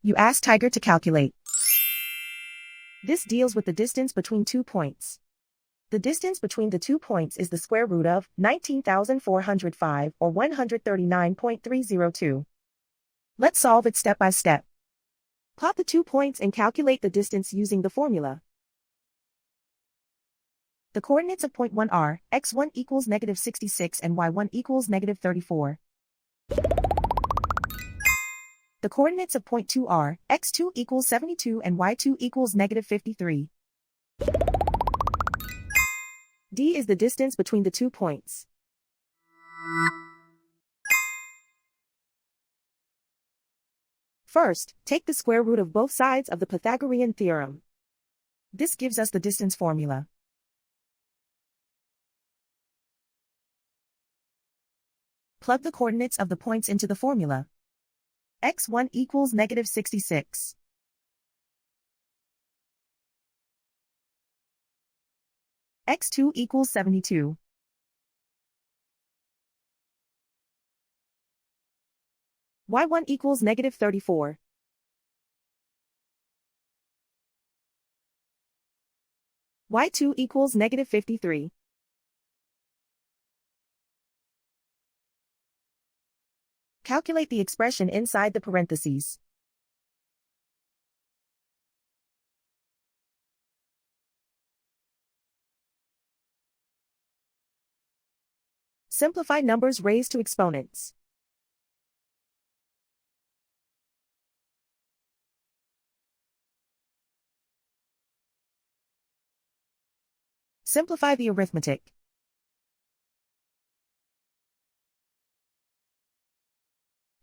You ask Tiger to calculate. This deals with the distance between 2 points. The distance between the 2 points is the square root of 19,405 or 139.302. Let's solve it step by step. Plot the 2 points and calculate the distance using the formula. The coordinates of point 1 are x1 equals negative 66 and y1 equals negative 34. The coordinates of point 2 are x2 equals 72 and y2 equals negative 53. D is the distance between the 2 points. First, take the square root of both sides of the Pythagorean theorem. This gives us the distance formula. Plug the coordinates of the points into the formula. x1 equals negative 66. x2 equals 72. y1 equals negative 34. y2 equals negative 53. Calculate the expression inside the parentheses. Simplify numbers raised to exponents. Simplify the arithmetic.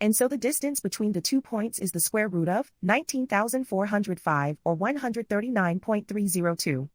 And so the distance between the 2 points is the square root of 19,405 or 139.302.